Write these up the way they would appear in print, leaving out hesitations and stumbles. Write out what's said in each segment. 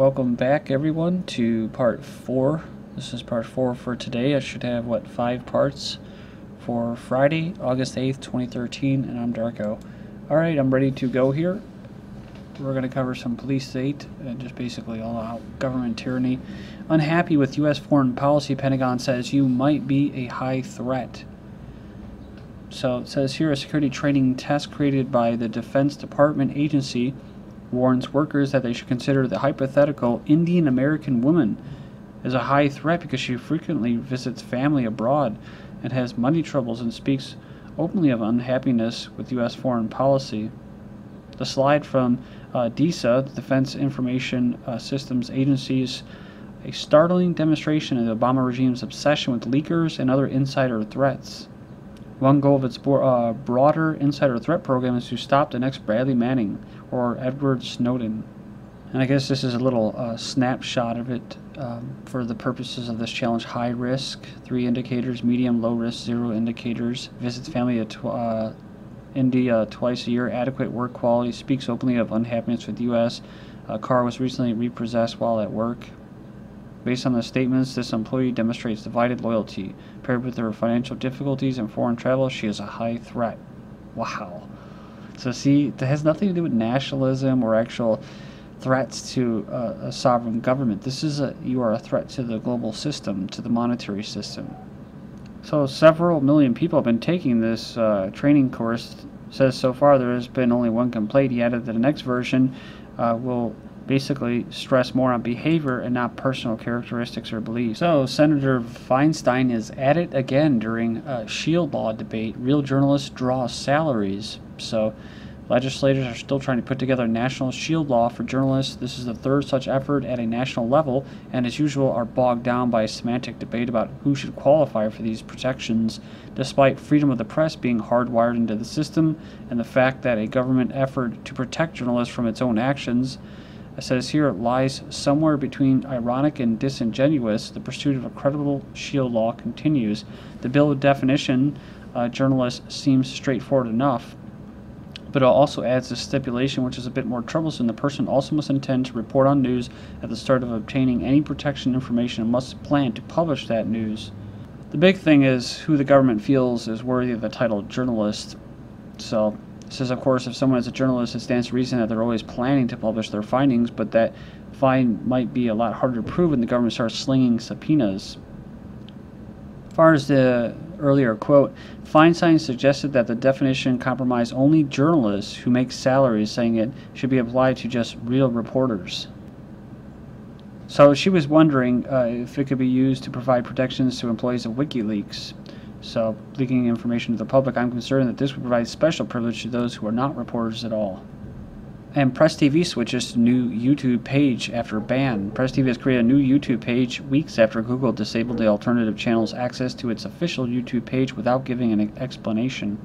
welcome back everyone to part 4. This is part 4 for today. I should have, 5 parts for Friday, August 8th, 2013, and I'm Darko. Alright, I'm ready to go here. We're going to cover some police state and just basically all out government tyranny. Unhappy with U.S. foreign policy, Pentagon says you might be a high threat. So it says here, a security training test created by the Defense Department agency warns workers that they should consider the hypothetical Indian American woman as a high threat because she frequently visits family abroad and has money troubles and speaks openly of unhappiness with U.S. foreign policy. The slide from DISA, the Defense Information Systems Agency's, a startling demonstration of the Obama regime's obsession with leakers and other insider threats. One goal of its broader insider threat program is to stop the next Bradley Manning or Edward Snowden. And I guess this is a little snapshot of it for the purposes of this challenge. High risk, 3 indicators, medium, low risk, 0 indicators, visits family India twice a year, adequate work quality, speaks openly of unhappiness with the U.S., car was recently repossessed while at work. Based on the statements, this employee demonstrates divided loyalty. Paired with her financial difficulties and foreign travel, she is a high threat. Wow. So see, that has nothing to do with nationalism or actual threats to a sovereign government. This is you are a threat to the global system, to the monetary system. So several million people have been taking this training course. It says so far there has been only 1 complaint. He added that the next version will basically stress more on behavior and not personal characteristics or beliefs. So Senator Feinstein is at it again during a shield law debate. Real journalists draw salaries. So legislators are still trying to put together a national shield law for journalists. This is the 3rd such effort at a national level, and as usual are bogged down by a semantic debate about who should qualify for these protections, despite freedom of the press being hardwired into the system and the fact that a government effort to protect journalists from its own actions, it says here, lies somewhere between ironic and disingenuous. The pursuit of a credible shield law continues. The bill of definition, journalist, seems straightforward enough, but it also adds a stipulation which is a bit more troublesome. The person also must intend to report on news at the start of obtaining any protection information and must plan to publish that news. The big thing is who the government feels is worthy of the title journalist. So it says, of course, if someone is a journalist, it stands to reason that they're always planning to publish their findings, but that find might be a lot harder to prove when the government starts slinging subpoenas. As far as the earlier quote, Feinstein suggested that the definition compromise only journalists who make salaries, saying it should be applied to just real reporters. So she was wondering if it could be used to provide protections to employees of WikiLeaks. So, leaking information to the public, I'm concerned that this would provide special privilege to those who are not reporters at all. And Press TV switches to new YouTube page after ban. Press TV has created a new YouTube page weeks after Google disabled the alternative channel's access to its official YouTube page without giving an explanation.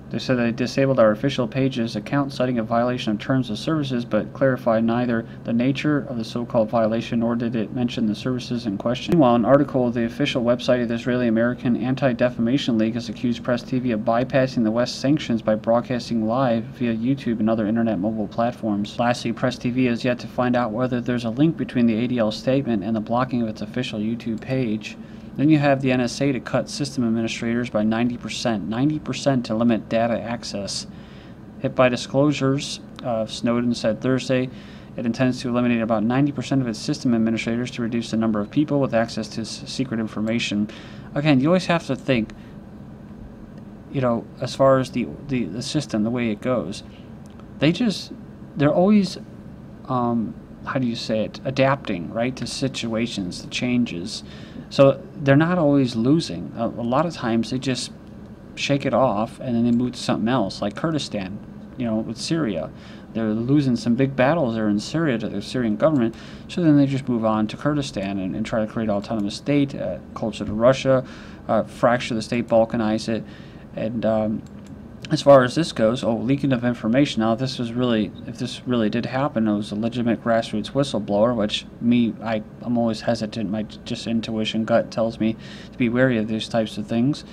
They said they disabled our official page's account, citing a violation of terms of services, but clarified neither the nature of the so-called violation nor did it mention the services in question. Meanwhile, an article of the official website of the Israeli-American Anti-Defamation League has accused Press TV of bypassing the West's sanctions by broadcasting live via YouTube and other internet mobile platforms. Lastly, Press TV has yet to find out whether there's a link between the ADL statement and the blocking of its official YouTube page. Then you have the NSA to cut system administrators by 90% to limit data access. Hit by disclosures, Snowden said Thursday it intends to eliminate about 90% of its system administrators to reduce the number of people with access to secret information. Again, you always have to think, as far as the system, the way it goes, they're always, how do you say it, adapting, right, to situations, to changes. So they're not always losing. A lot of times they just shake it off and then they move to something else, like Kurdistan, with Syria. They're losing some big battles there in Syria to the Syrian government, so then they just move on to Kurdistan and try to create an autonomous state, closer to Russia, fracture the state, balkanize it, and as far as this goes, leaking of information. Now, if this really did happen, it was a legitimate grassroots whistleblower, which I'm always hesitant. My just intuition, gut tells me to be wary of these types of things.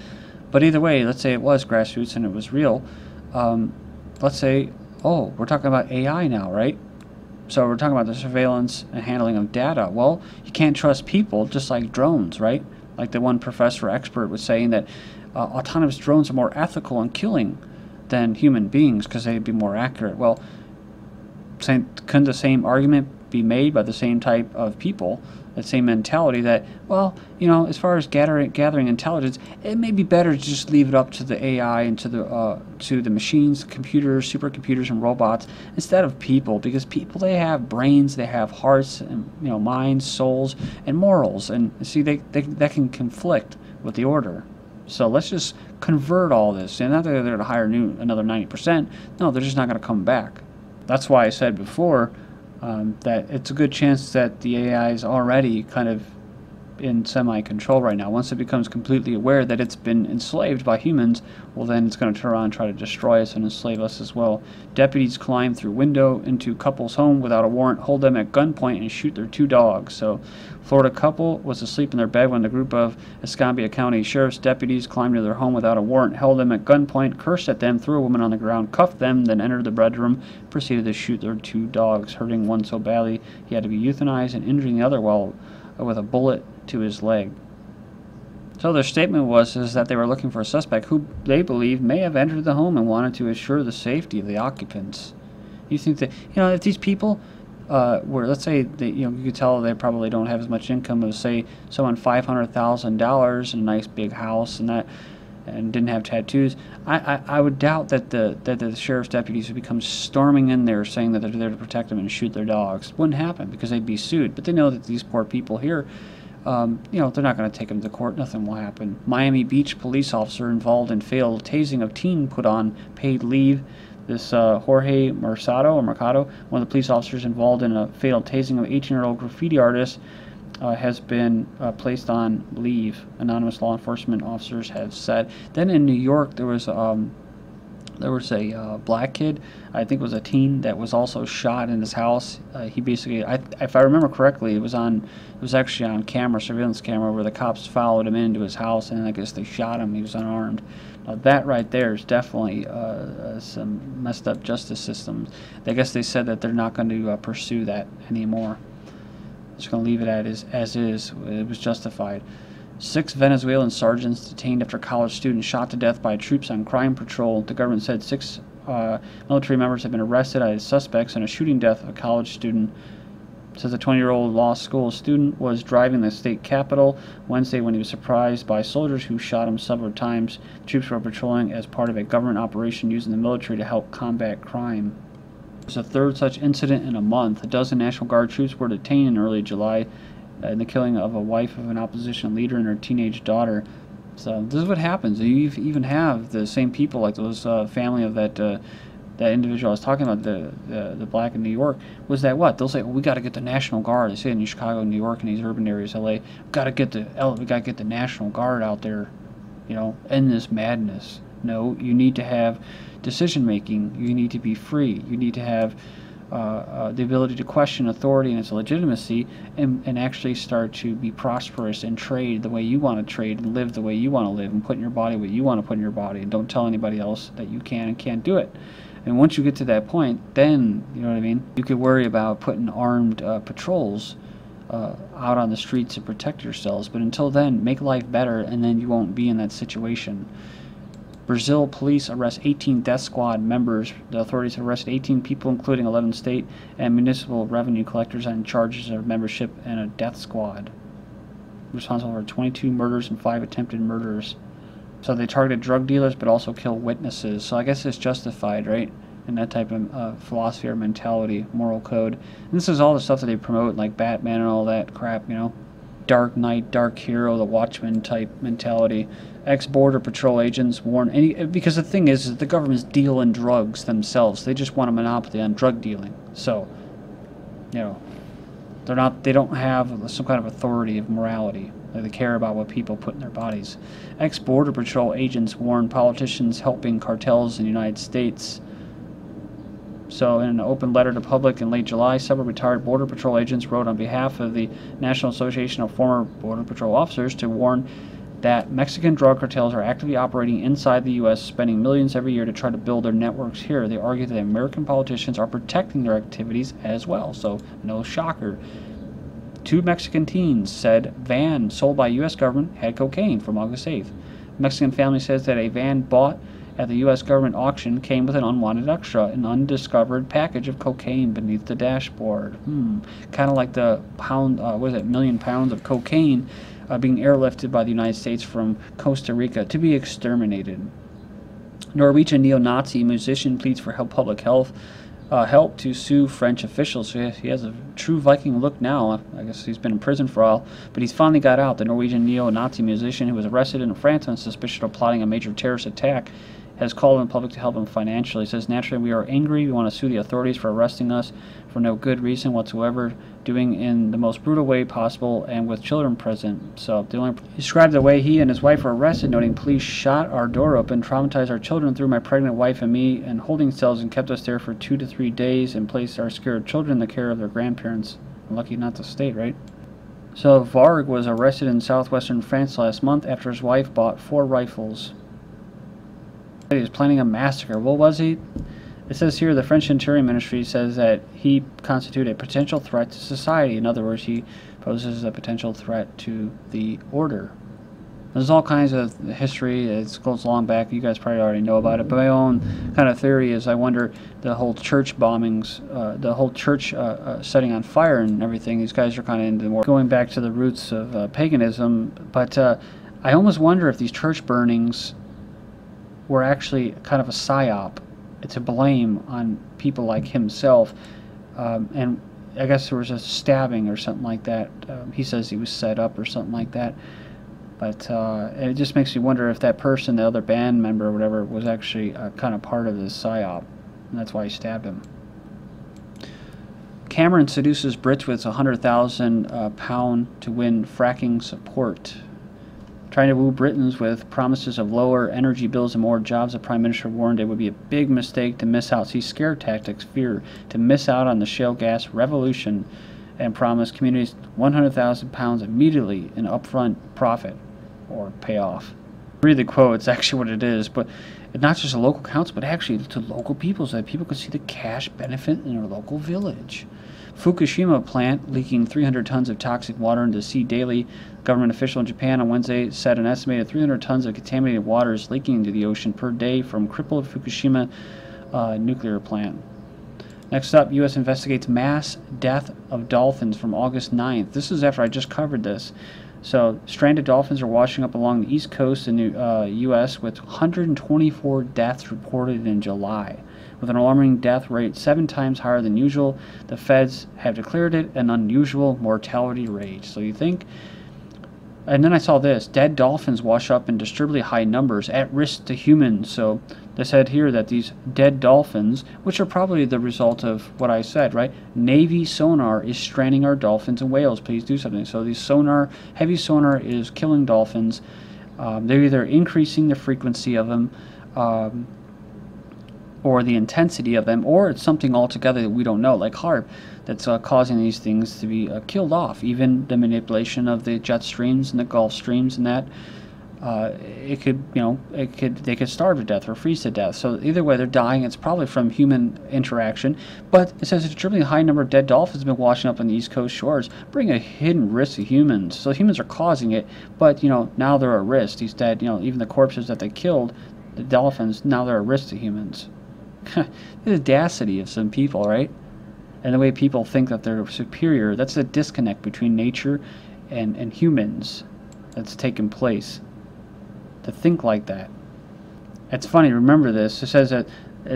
But either way, let's say it was grassroots and it was real. Let's say, we're talking about AI now, right? So we're talking about the surveillance and handling of data. Well, you can't trust people, just like drones, right? Like the one professor expert was saying that autonomous drones are more ethical in killing than human beings because they'd be more accurate. Well, couldn't the same argument be made by the same type of people, that same mentality that, well, as far as gathering intelligence, it may be better to just leave it up to the AI and to the machines, computers, supercomputers, and robots instead of people, because people, they have brains, they have hearts, and minds, souls, and morals, and see, that can conflict with the order. So let's just convert all this, and not that they're going to hire another 90%. No, they're just not going to come back. That's why I said before that it's a good chance that the AI is already kind of in semi-control right now. Once it becomes completely aware that it's been enslaved by humans, well, then it's going to turn around and try to destroy us and enslave us as well. Deputies climb through window into couple's home without a warrant, hold them at gunpoint, and shoot their 2 dogs. So, Florida couple was asleep in their bed when the group of Escambia County Sheriff's deputies climbed into their home without a warrant, held them at gunpoint, cursed at them, threw a woman on the ground, cuffed them, then entered the bedroom, proceeded to shoot their 2 dogs, hurting one so badly he had to be euthanized and injuring the other with a bullet to his leg. So their statement was that they were looking for a suspect who they believe may have entered the home and wanted to assure the safety of the occupants. You think that, if these people were, let's say, you could tell they probably don't have as much income as, say, someone $500,000 in a nice big house and didn't have tattoos, I would doubt that the sheriff's deputies would become storming in there saying that they're there to protect them and shoot their dogs. It wouldn't happen because they'd be sued. But they know that these poor people here, they're not going to take them to court. Nothing will happen. Miami Beach police officer involved in failed tasing of teen put on paid leave. This Jorge Mercado, one of the police officers involved in a failed tasing of 18-year-old graffiti artist, has been placed on leave, anonymous law enforcement officers have said. Then in New York, there was a black kid, I think it was a teen, that was also shot in his house. He basically, if I remember correctly, it was actually on camera, surveillance camera, where the cops followed him into his house, and I guess they shot him. He was unarmed. Now that right there is definitely some messed up justice systems. I guess they said that they're not going to pursue that anymore. Just going to leave it as is. It was justified. 6 Venezuelan sergeants detained after college students shot to death by troops on crime patrol. The government said 6 military members have been arrested as suspects in a shooting death of a college student. Says a 20-year-old law school student was driving the state capitol Wednesday when he was surprised by soldiers who shot him several times. Troops were patrolling as part of a government operation using the military to help combat crime. It was the 3rd such incident in a month. A dozen National Guard troops were detained in early July in the killing of a wife of an opposition leader and her teenage daughter. So this is what happens. You even have the same people, like those family of that individual I was talking about, the black in New York, was that what? They'll say, well, we got to get the National Guard. They say in Chicago, New York, and these urban areas, LA, we got to get the National Guard out there, end this madness. No, you need to have decision making. You need to be free. You need to have the ability to question authority and its legitimacy, and actually start to be prosperous and trade the way you want to trade and live the way you want to live and put in your body what you want to put in your body, and don't tell anybody else that you can and can't do it. And once you get to that point, then, you know what I mean, you could worry about putting armed patrols out on the streets to protect yourselves. But until then, make life better, and then you won't be in that situation. Brazil police arrest 18 death squad members. The authorities have arrested 18 people, including 11 state and municipal revenue collectors, on charges of membership in a death squad. Responsible for 22 murders and 5 attempted murders. So they targeted drug dealers, but also kill witnesses. So I guess it's justified, right? In that type of philosophy or mentality, moral code. And this is all the stuff that they promote, like Batman and all that crap, Dark Knight, Dark Hero, the Watchmen type mentality. Ex-Border Patrol agents warn because the thing is the government's deal in drugs themselves. They just want a monopoly on drug dealing. So, they don't have some kind of authority of morality. They care about what people put in their bodies. Ex-Border Patrol agents warn politicians helping cartels in the United States. So in an open letter to public in late July, several retired Border Patrol agents wrote on behalf of the National Association of Former Border Patrol Officers to warn that Mexican drug cartels are actively operating inside the U.S., spending millions every year to try to build their networks here. They argue that American politicians are protecting their activities as well, so no shocker. 2 Mexican teens said van sold by U.S. government had cocaine from August 8th. Mexican family says that a van bought at the U.S. government auction came with an unwanted extra, an undiscovered package of cocaine beneath the dashboard. Kind of like the million pounds of cocaine being airlifted by the United States from Costa Rica to be exterminated. Norwegian neo-Nazi musician pleads for public health help to sue French officials. So he has a true Viking look now. I guess he's been in prison for a while, but he's finally got out. The Norwegian neo-Nazi musician who was arrested in France on suspicion of plotting a major terrorist attack has called on the public to help him financially. He says, naturally, we are angry. We want to sue the authorities for arresting us for no good reason whatsoever, doing in the most brutal way possible and with children present. So he described the way he and his wife were arrested, noting, police shot our door open, traumatized our children, threw my pregnant wife and me in holding cells and kept us there for 2 to 3 days and placed our scared children in the care of their grandparents. Lucky not the state, right? So Varg was arrested in southwestern France last month after his wife bought 4 rifles. He was planning a massacre. Well, was he? It says here the French Interior Ministry says that he constituted a potential threat to society. In other words, he poses a potential threat to the order. There's all kinds of history. It goes long back. You guys probably already know about it. But my own kind of theory is I wonder the whole church bombings, the whole church setting on fire and everything. These guys are kind of into more going back to the roots of paganism. But I almost wonder if these church burnings were actually kind of a psyop to blame on people like himself, and I guess there was a stabbing or something like that. He says he was set up or something like that, but it just makes me wonder if that person, the other band member or whatever, was actually kind of part of this psyop, and that's why he stabbed him. Cameron seduces Brits with £100,000 to win fracking support. Trying to woo Britons with promises of lower energy bills and more jobs, the Prime Minister warned it would be a big mistake to miss out. See, scare tactics, fear, to miss out on the shale gas revolution, and promised communities £100,000 immediately in upfront profit or payoff. Read the quote, it's actually what it is, but not just to local council, but actually to local people so that people can see the cash benefit in their local village. Fukushima plant leaking 300 tons of toxic water into the sea daily. Government official in Japan on Wednesday said an estimated 300 tons of contaminated water is leaking into the ocean per day from crippled Fukushima nuclear plant. Next up, U.S. investigates mass death of dolphins from August 9th. This is after I just covered this. So, stranded dolphins are washing up along the east coast in the U.S. with 124 deaths reported in July. With an alarming death rate 7 times higher than usual, the feds have declared it an unusual mortality rate. So you think... And then I saw this. Dead dolphins wash up in disturbingly high numbers, at risk to humans. So they said here that these dead dolphins, which are probably the result of what I said, right? Navy sonar is stranding our dolphins and whales. Please do something. So these heavy sonar is killing dolphins. They're either increasing the frequency of them, or the intensity of them, or it's something altogether that we don't know, like HAARP, that's causing these things to be killed off. Even the manipulation of the jet streams and the Gulf streams and that, they could starve to death or freeze to death. So either way, they're dying. It's probably from human interaction. But it says a extremely high number of dead dolphins have been washing up on the East Coast shores, bringing a hidden risk to humans. So humans are causing it, but now they're at risk. These dead, even the corpses that they killed, the dolphins, now they're at risk to humans. The audacity of some people, right? And the way people think that they're superior, that's the disconnect between nature and humans that's taken place. To think like that. It's funny, remember this. It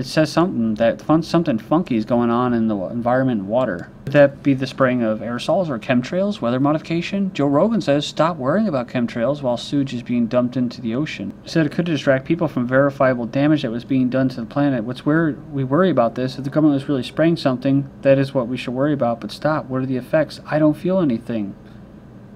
says something funky is going on in the environment and water. Could that be the spraying of aerosols or chemtrails, weather modification? Joe Rogan says stop worrying about chemtrails while sewage is being dumped into the ocean. He said it could distract people from verifiable damage that was being done to the planet. What's weird, we worry about this. If the government was really spraying something, that is what we should worry about. But stop. What are the effects? I don't feel anything.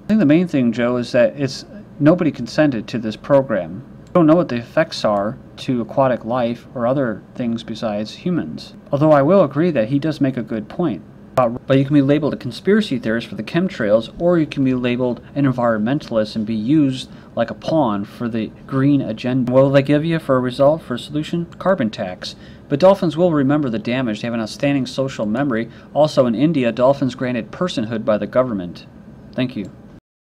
I think the main thing, Joe, is that nobody consented to this program. We don't know what the effects are to aquatic life or other things besides humans. Although I will agree that he does make a good point. But you can be labeled a conspiracy theorist for the chemtrails, or you can be labeled an environmentalist and be used like a pawn for the green agenda. What will they give you for a result, for a solution? Carbon tax. But dolphins will remember the damage. They have an outstanding social memory. Also in India, dolphins granted personhood by the government. Thank you.